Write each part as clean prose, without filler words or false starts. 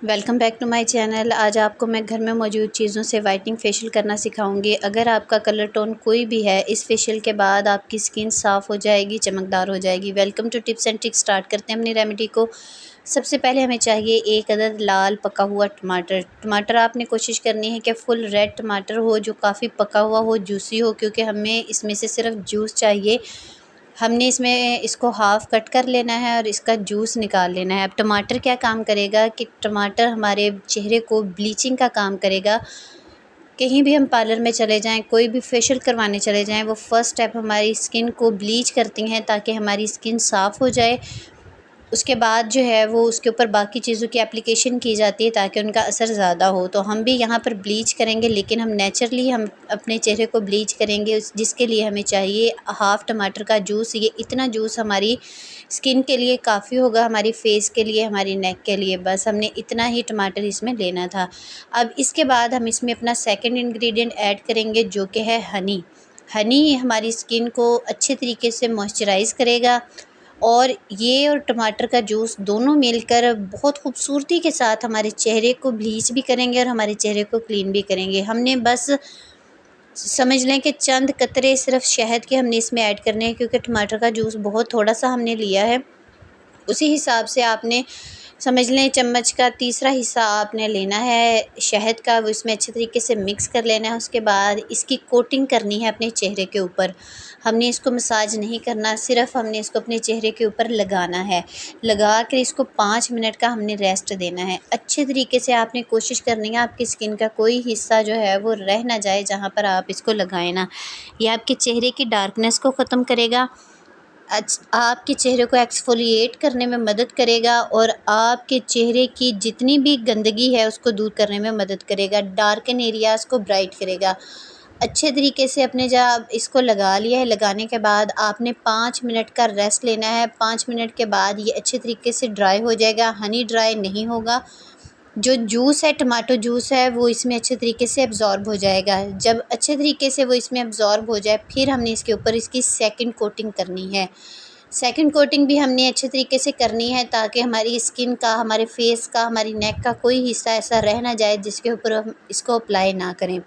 Welcome back to my channel. आज आपको मैं घर में मौजूद चीज़ों से वाइटनिंग फेशियल करना सिखाऊंगी। अगर आपका कलर टोन कोई भी है, इस फेशियल के बाद आपकी स्किन साफ़ हो जाएगी, चमकदार हो जाएगी। Welcome to tips and tricks. Start करते हैं अपनी रेमेडी को। सबसे पहले हमें चाहिए 1 अदद लाल पका हुआ टमाटर। टमाटर आपने कोशिश करनी है कि फुल रेड टमाटर हो, जो काफ़ी पका हुआ हो, जूसी हो, क्योंकि हमें इसमें से सिर्फ जूस चाहिए। हमने इसमें इसको हाफ़ कट कर लेना है और इसका जूस निकाल लेना है। अब टमाटर क्या काम करेगा कि टमाटर हमारे चेहरे को ब्लीचिंग का काम करेगा। कहीं भी हम पार्लर में चले जाएँ, कोई भी फेशियल करवाने चले जाएँ, वो फर्स्ट स्टेप हमारी स्किन को ब्लीच करती हैं ताकि हमारी स्किन साफ़ हो जाए। उसके बाद जो है वो उसके ऊपर बाकी चीज़ों की एप्लीकेशन की जाती है ताकि उनका असर ज़्यादा हो। तो हम भी यहाँ पर ब्लीच करेंगे, लेकिन हम नेचुरली हम अपने चेहरे को ब्लीच करेंगे, जिसके लिए हमें चाहिए हाफ़ टमाटर का जूस। ये इतना जूस हमारी स्किन के लिए काफ़ी होगा, हमारी फेस के लिए, हमारी नेक के लिए। बस हमने इतना ही टमाटर इसमें लेना था। अब इसके बाद हम इसमें अपना सेकंड इंग्रेडिएंट ऐड करेंगे, जो कि है हनी। हनी हमारी स्किन को अच्छे तरीके से मॉइस्चराइज़ करेगा और ये और टमाटर का जूस दोनों मिलकर बहुत खूबसूरती के साथ हमारे चेहरे को ब्लीच भी करेंगे और हमारे चेहरे को क्लीन भी करेंगे। हमने बस समझ लें कि चंद कतरे सिर्फ़ शहद के हमने इसमें ऐड करने हैं, क्योंकि टमाटर का जूस बहुत थोड़ा-सा हमने लिया है। उसी हिसाब से आपने समझ लें चम्मच का तीसरा हिस्सा आपने लेना है शहद का, वो इसमें अच्छे तरीके से मिक्स कर लेना है। उसके बाद इसकी कोटिंग करनी है अपने चेहरे के ऊपर। हमने इसको मसाज नहीं करना, सिर्फ़ हमने इसको अपने चेहरे के ऊपर लगाना है। लगा कर इसको 5 मिनट का हमने रेस्ट देना है। अच्छे तरीके से आपने कोशिश करनी है आपकी स्किन का कोई हिस्सा जो है वो रह ना जाए जहाँ पर आप इसको लगाएँ ना। ये आपके चेहरे की डार्कनेस को ख़त्म करेगा, आपके चेहरे को एक्सफोलिएट करने में मदद करेगा और आपके चेहरे की जितनी भी गंदगी है उसको दूर करने में मदद करेगा। डार्कन एरियाज़ को ब्राइट करेगा। अच्छे तरीके से अपने जब इसको लगा लिया है, लगाने के बाद आपने 5 मिनट का रेस्ट लेना है। 5 मिनट के बाद ये अच्छे तरीके से ड्राई हो जाएगा। हनी ड्राई नहीं होगा। जो जूस है, टमाटो जूस है, वो इसमें अच्छे तरीके से एब्ज़ॉर्ब हो जाएगा। जब अच्छे तरीके से वो इसमें एब्ज़ॉर्ब हो जाए, फिर हमने इसके ऊपर इसकी सेकंड कोटिंग करनी है। सेकंड कोटिंग भी हमने अच्छे तरीके से करनी है ताकि हमारी स्किन का, हमारे फेस का, हमारी नेक का कोई हिस्सा ऐसा रह ना जाए जिसके ऊपर हम इसको अप्लाई ना करें।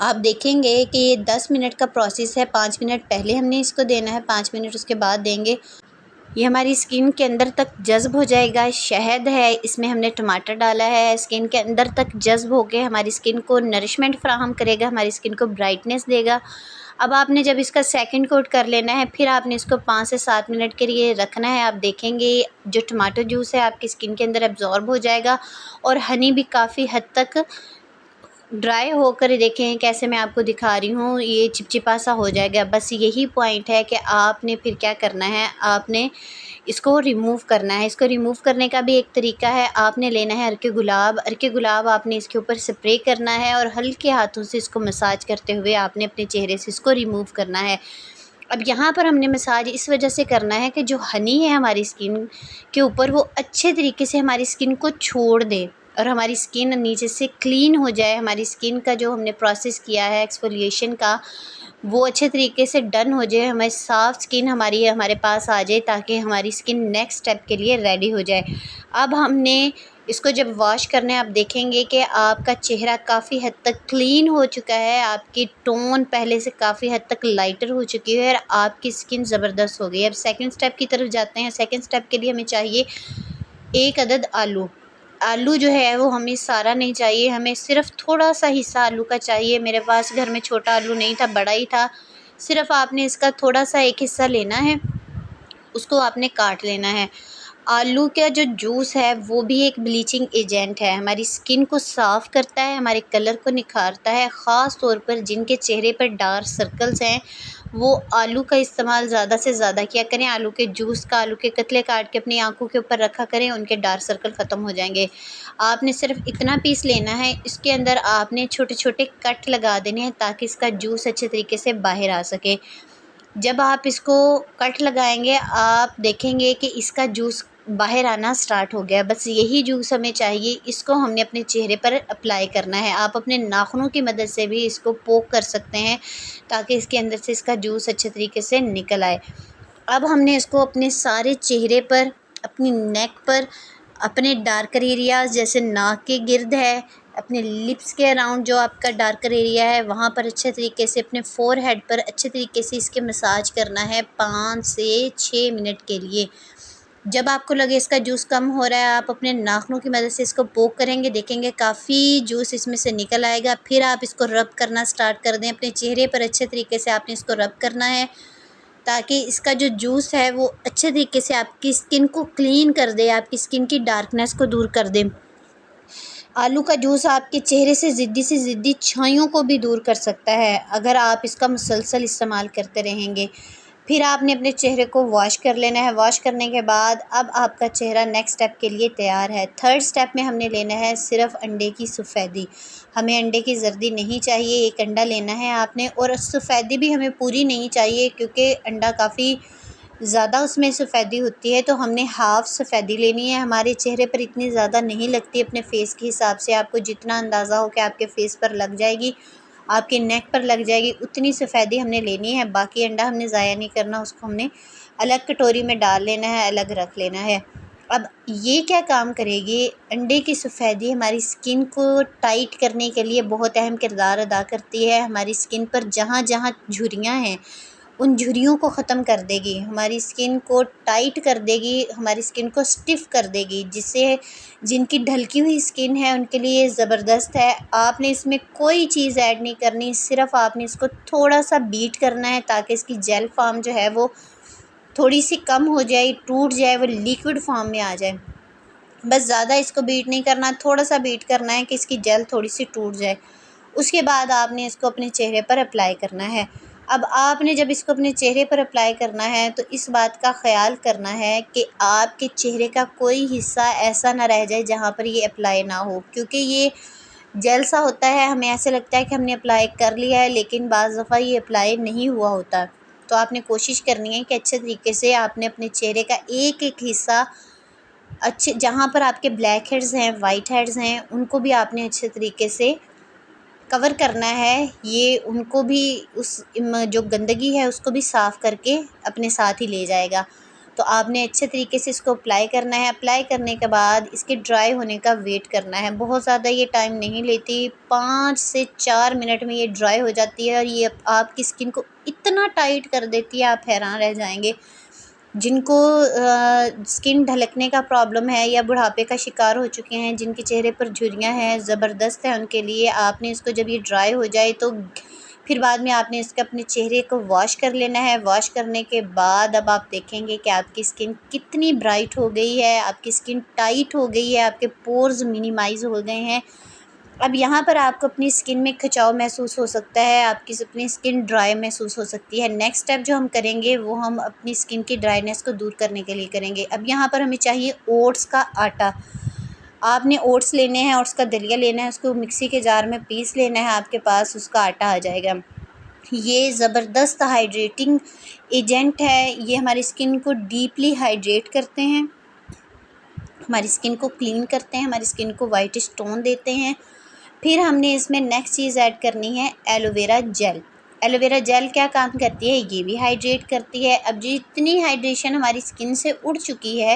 आप देखेंगे कि ये 10 मिनट का प्रोसेस है। 5 मिनट पहले हमने इसको देना है, 5 मिनट उसके बाद देंगे। ये हमारी स्किन के अंदर तक जज़्ब हो जाएगा। शहद है, इसमें हमने टमाटर डाला है, स्किन के अंदर तक जज़्ब होके हमारी स्किन को नरिशमेंट फ़राहम करेगा, हमारी स्किन को ब्राइटनेस देगा। अब आपने जब इसका सेकंड कोट कर लेना है, फिर आपने इसको 5 से 7 मिनट के लिए रखना है। आप देखेंगे जो टमाटो जूस है आपकी स्किन के अंदर एब्ज़ॉर्ब हो जाएगा और हनी भी काफ़ी हद तक ड्राई होकर, देखें कैसे मैं आपको दिखा रही हूँ, ये चिपचिपा सा हो जाएगा। बस यही पॉइंट है कि आपने फिर क्या करना है, आपने इसको रिमूव करना है। इसको रिमूव करने का भी एक तरीका है। आपने लेना है अर्के गुलाब। अर्के गुलाब आपने इसके ऊपर स्प्रे करना है और हल्के हाथों से इसको मसाज करते हुए आपने अपने चेहरे से इसको रिमूव करना है। अब यहाँ पर हमने मसाज इस वजह से करना है कि जो हनी है हमारी स्किन के ऊपर, वो अच्छे तरीके से हमारी स्किन को छोड़ दे और हमारी स्किन नीचे से क्लीन हो जाए। हमारी स्किन का जो हमने प्रोसेस किया है एक्सफोलिएशन का, वो अच्छे तरीके से डन हो जाए, हमारी साफ़ स्किन हमारे पास आ जाए ताकि हमारी स्किन नेक्स्ट स्टेप के लिए रेडी हो जाए। अब हमने इसको जब वॉश करना है, आप देखेंगे कि आपका चेहरा काफ़ी हद तक क्लीन हो चुका है, आपकी टोन पहले से काफ़ी हद तक लाइटर हो चुकी है और आपकी स्किन ज़बरदस्त हो गई है। अब सेकंड स्टेप की तरफ जाते हैं। सेकंड स्टेप के लिए हमें चाहिए 1 अदद आलू। आलू जो है वो हमें सारा नहीं चाहिए, हमें सिर्फ़ थोड़ा-सा हिस्सा आलू का चाहिए। मेरे पास घर में छोटा आलू नहीं था, बड़ा ही था। सिर्फ़ आपने इसका थोड़ा-सा एक हिस्सा लेना है, उसको आपने काट लेना है। आलू का जो जूस है वो भी एक ब्लीचिंग एजेंट है, हमारी स्किन को साफ़ करता है, हमारे कलर को निखारता है। ख़ास तौर पर जिनके चेहरे पर डार्क सर्कल्स हैं, वो आलू का इस्तेमाल ज़्यादा से ज़्यादा किया करें। आलू के जूस का, आलू के कतले काट के अपनी आँखों के ऊपर रखा करें, उनके डार्क सर्कल ख़त्म हो जाएंगे। आपने सिर्फ इतना पीस लेना है, इसके अंदर आपने छोटे-छोटे कट लगा देने हैं ताकि इसका जूस अच्छे तरीके से बाहर आ सके। जब आप इसको कट लगाएंगे, आप देखेंगे कि इसका जूस बाहर आना स्टार्ट हो गया। बस यही जूस हमें चाहिए, इसको हमने अपने चेहरे पर अप्लाई करना है। आप अपने नाखूनों की मदद से भी इसको पोक कर सकते हैं ताकि इसके अंदर से इसका जूस अच्छे तरीके से निकल आए। अब हमने इसको अपने सारे चेहरे पर, अपनी नेक पर, अपने डार्कर एरियाज़ जैसे नाक के गिर्द है, अपने लिप्स के अराउंड जो आपका डार्कर एरिया है वहाँ पर अच्छे तरीके से, अपने फोरहेड पर अच्छे तरीके से इसके मसाज करना है 5 से 6 मिनट के लिए। जब आपको लगे इसका जूस कम हो रहा है, आप अपने नाखूनों की मदद से इसको पोक करेंगे, देखेंगे काफ़ी जूस इसमें से निकल आएगा। फिर आप इसको रब करना स्टार्ट कर दें। अपने चेहरे पर अच्छे तरीके से आपने इसको रब करना है ताकि इसका जो जूस है वो अच्छे तरीके से आपकी स्किन को क्लीन कर दे, आपकी स्किन की डार्कनेस को दूर कर दे। आलू का जूस आपके चेहरे से ज़िद्दी छाइयों को भी दूर कर सकता है अगर आप इसका मुसलसल इस्तेमाल करते रहेंगे। फिर आपने अपने चेहरे को वॉश कर लेना है। वॉश करने के बाद अब आपका चेहरा नेक्स्ट स्टेप के लिए तैयार है। थर्ड स्टेप में हमने लेना है सिर्फ अंडे की सफ़ेदी। हमें अंडे की जर्दी नहीं चाहिए, एक अंडा लेना है आपने, और सफ़ेदी भी हमें पूरी नहीं चाहिए क्योंकि अंडा काफ़ी ज़्यादा उसमें सफ़ेदी होती है, तो हमने हाफ़ सफ़ेदी लेनी है। हमारे चेहरे पर इतनी ज़्यादा नहीं लगती, अपने फ़ेस के हिसाब से आपको जितना अंदाज़ा हो कि आपके फ़ेस पर लग जाएगी, आपके नेक पर लग जाएगी, उतनी सफ़ेदी हमने लेनी है। बाकी अंडा हमने ज़ाया नहीं करना, उसको हमने अलग कटोरी में डाल लेना है, अलग रख लेना है। अब ये क्या काम करेगी, अंडे की सफ़ेदी हमारी स्किन को टाइट करने के लिए बहुत अहम किरदार अदा करती है। हमारी स्किन पर जहाँ जहाँ झुर्रियाँ हैं उन झुर्रियों को ख़त्म कर देगी, हमारी स्किन को टाइट कर देगी, हमारी स्किन को स्टिफ़ कर देगी, जिससे जिनकी ढलकी हुई स्किन है उनके लिए ज़बरदस्त है। आपने इसमें कोई चीज़ ऐड नहीं करनी, सिर्फ़ आपने इसको थोड़ा-सा बीट करना है ताकि इसकी जेल फ़ॉर्म जो है वो थोड़ी-सी कम हो जाए, टूट जाए, वो लिक्विड फ़ॉर्म में आ जाए। बस ज़्यादा इसको बीट नहीं करना, थोड़ा-सा बीट करना है कि इसकी जेल थोड़ी-सी टूट जाए। उसके बाद आपने इसको अपने चेहरे पर अप्लाई करना है। अब आपने जब इसको अपने चेहरे पर अप्लाई करना है तो इस बात का ख़याल करना है कि आपके चेहरे का कोई हिस्सा ऐसा ना रह जाए जहाँ पर ये अप्लाई ना हो, क्योंकि ये जेल सा होता है, हमें ऐसे लगता है कि हमने अप्लाई कर लिया है लेकिन बाज़ दफ़ा ये अप्लाई नहीं हुआ होता। तो आपने कोशिश करनी है कि अच्छे तरीके से आपने अपने चेहरे का एक-एक हिस्सा अच्छे, जहाँ पर आपके ब्लैक हेड्स हैं, वाइट हेड्स हैं, उनको भी आपने अच्छे तरीके से कवर करना है। ये उनको भी जो गंदगी है उसको भी साफ़ करके अपने साथ ही ले जाएगा। तो आपने अच्छे तरीके से इसको अप्लाई करना है। अप्लाई करने के बाद इसके ड्राई होने का वेट करना है। बहुत ज़्यादा ये टाइम नहीं लेती, 5 से 4 मिनट में ये ड्राई हो जाती है और ये आपकी स्किन को इतना टाइट कर देती है, आप हैरान रह जाएंगे। जिनको स्किन ढलकने का प्रॉब्लम है या बुढ़ापे का शिकार हो चुके हैं, जिनके चेहरे पर झुर्रियाँ हैं, ज़बरदस्त है उनके लिए। आपने इसको जब ये ड्राई हो जाए तो फिर बाद में आपने इसके अपने चेहरे को वॉश कर लेना है। वॉश करने के बाद अब आप देखेंगे कि आपकी स्किन कितनी ब्राइट हो गई है, आपकी स्किन टाइट हो गई है, आपके पोर्स मिनिमाइज़ हो गए हैं। अब यहाँ पर आपको अपनी स्किन में खिंचाव महसूस हो सकता है, आपकी अपनी स्किन ड्राई महसूस हो सकती है। नेक्स्ट स्टेप जो हम करेंगे वो हम अपनी स्किन की ड्राइनेस को दूर करने के लिए करेंगे। अब यहाँ पर हमें चाहिए ओट्स का आटा। आपने ओट्स लेने हैं, ओट्स का दलिया लेना है, उसको मिक्सी के जार में पीस लेना है, आपके पास उसका आटा आ जाएगा। ये ज़बरदस्त हाइड्रेटिंग एजेंट है, ये हमारी स्किन को डीपली हाइड्रेट करते हैं, हमारी स्किन को क्लीन करते हैं, हमारी स्किन को वाइटिश टोन देते हैं। फिर हमने इसमें नेक्स्ट चीज़ ऐड करनी है एलोवेरा जेल। एलोवेरा जेल क्या काम करती है, ये भी हाइड्रेट करती है। अब जितनी हाइड्रेशन हमारी स्किन से उड़ चुकी है,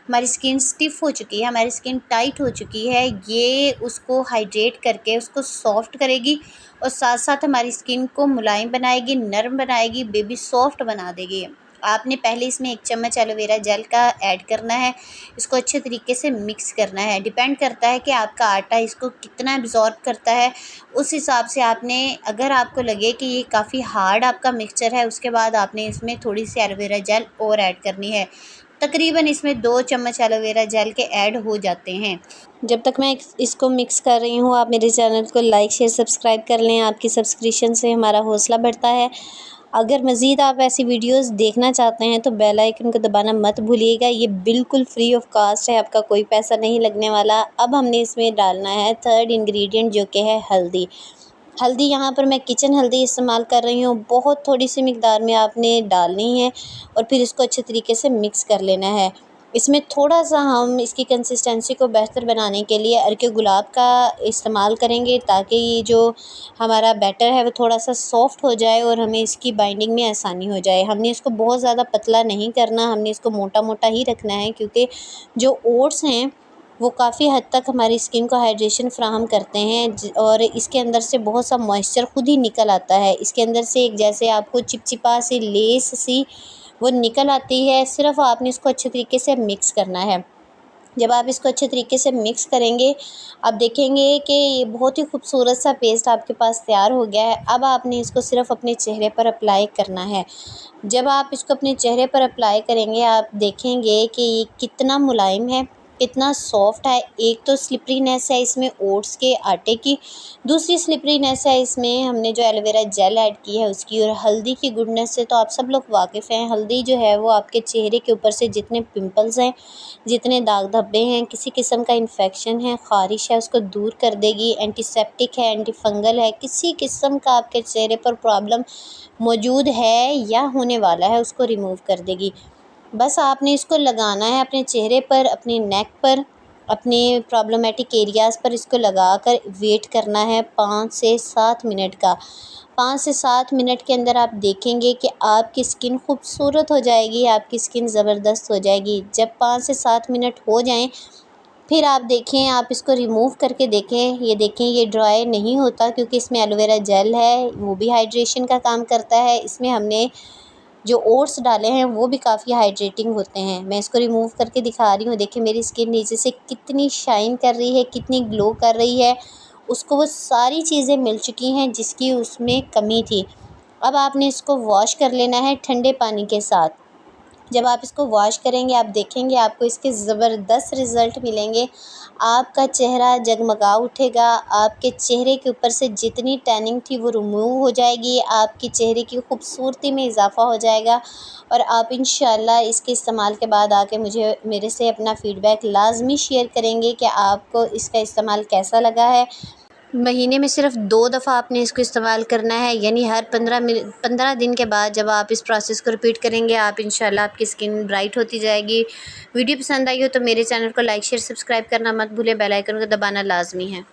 हमारी स्किन स्टिफ़ हो चुकी है, हमारी स्किन टाइट हो चुकी है, ये उसको हाइड्रेट करके उसको सॉफ्ट करेगी और साथ साथ हमारी स्किन को मुलायम बनाएगी, नरम बनाएगी, बेबी सॉफ्ट बना देगी। आपने पहले इसमें 1 चम्मच एलोवेरा जेल का ऐड करना है, इसको अच्छे तरीके से मिक्स करना है। डिपेंड करता है कि आपका आटा इसको कितना एब्ज़ॉर्ब करता है, उस हिसाब से आपने, अगर आपको लगे कि ये काफ़ी हार्ड आपका मिक्सचर है, उसके बाद आपने इसमें थोड़ी सी एलोवेरा जेल और ऐड करनी है। तकरीबन इसमें 2 चम्मच एलोवेरा जेल के ऐड हो जाते हैं। जब तक मैं इसको मिक्स कर रही हूँ, आप मेरे चैनल को लाइक शेयर सब्सक्राइब कर लें, आपकी सब्सक्रिप्शन से हमारा हौसला बढ़ता है। अगर मज़ीद आप ऐसी वीडियोस देखना चाहते हैं तो बेल आइकन को दबाना मत भूलिएगा। ये बिल्कुल फ्री ऑफ कॉस्ट है, आपका कोई पैसा नहीं लगने वाला। अब हमने इसमें डालना है थर्ड इंग्रेडिएंट, जो कि है हल्दी। हल्दी यहाँ पर मैं किचन हल्दी इस्तेमाल कर रही हूँ, बहुत थोड़ी सी मिकदार में आपने डालनी है और फिर इसको अच्छे तरीके से मिक्स कर लेना है। इसमें थोड़ा-सा हम इसकी कंसिस्टेंसी को बेहतर बनाने के लिए अर्के गुलाब का इस्तेमाल करेंगे, ताकि ये जो हमारा बैटर है वो थोड़ा-सा सॉफ्ट हो जाए और हमें इसकी बाइंडिंग में आसानी हो जाए। हमने इसको बहुत ज़्यादा पतला नहीं करना, हमने इसको मोटा-मोटा ही रखना है, क्योंकि जो ओट्स हैं वो काफ़ी हद तक हमारी स्किन को हाइड्रेशन फ़राहम करते हैं और इसके अंदर से बहुत सा मॉइस्चर खुद ही निकल आता है। इसके अंदर से एक जैसे आपको चिपचिपा सी लेस सी वो निकल आती है, सिर्फ़ आपने इसको अच्छे तरीके से मिक्स करना है। जब आप इसको अच्छे तरीके से मिक्स करेंगे, आप देखेंगे कि ये बहुत ही खूबसूरत सा पेस्ट आपके पास तैयार हो गया है। अब आपने इसको सिर्फ़ अपने चेहरे पर अप्लाई करना है। जब आप इसको अपने चेहरे पर अप्लाई करेंगे, आप देखेंगे कि ये कितना मुलायम है, कितना सॉफ्ट है। एक तो स्लिपरीनेस है इसमें ओट्स के आटे की, दूसरी स्लिपरीनेस है इसमें हमने जो एलोवेरा जेल ऐड की है उसकी, और हल्दी की गुडनेस से तो आप सब लोग वाकिफ़ हैं। हल्दी जो है वो आपके चेहरे के ऊपर से जितने पिंपल्स हैं, जितने दाग धब्बे हैं, किसी किस्म का इन्फेक्शन है, ख़ारिश है, उसको दूर कर देगी। एंटीसेप्टिक है, एंटी फंगल है, किसी किस्म का आपके चेहरे पर प्रॉब्लम मौजूद है या होने वाला है उसको रिमूव कर देगी। बस आपने इसको लगाना है अपने चेहरे पर, अपने नेक पर, अपने प्रॉब्लमेटिक एरियाज़ पर इसको लगाकर वेट करना है 5 से 7 मिनट का। 5 से 7 मिनट के अंदर आप देखेंगे कि आपकी स्किन खूबसूरत हो जाएगी, आपकी स्किन ज़बरदस्त हो जाएगी। जब 5 से 7 मिनट हो जाएं, फिर आप देखें, आप इसको रिमूव करके देखें, ये देखें ये ड्राई नहीं होता क्योंकि इसमें एलोवेरा जेल है, वो भी हाइड्रेशन का काम करता है। इसमें हमने जो ओट्स डाले हैं वो भी काफ़ी हाइड्रेटिंग होते हैं। मैं इसको रिमूव करके दिखा रही हूँ, देखिए मेरी स्किन नीचे से कितनी शाइन कर रही है, कितनी ग्लो कर रही है। उसको वो सारी चीज़ें मिल चुकी हैं जिसकी उसमें कमी थी। अब आपने इसको वॉश कर लेना है ठंडे पानी के साथ। जब आप इसको वॉश करेंगे, आप देखेंगे आपको इसके ज़बरदस्त रिज़ल्ट मिलेंगे। आपका चेहरा जगमगा उठेगा, आपके चेहरे के ऊपर से जितनी टैनिंग थी वो रिमूव हो जाएगी, आपके चेहरे की खूबसूरती में इज़ाफ़ा हो जाएगा। और आप इंशाल्लाह इसके इस्तेमाल के बाद आके मुझे मेरे से अपना फ़ीडबैक लाज़मी शेयर करेंगे कि आपको इसका इस्तेमाल कैसा लगा है। महीने में सिर्फ 2 दफ़ा आपने इसको इस्तेमाल करना है, यानी हर 15 दिन के बाद जब आप इस प्रोसेस को रिपीट करेंगे, आप इंशाल्लाह आपकी स्किन ब्राइट होती जाएगी। वीडियो पसंद आई हो तो मेरे चैनल को लाइक, शेयर, सब्सक्राइब करना मत भूलें। बेल आइकन को दबाना लाज़मी है।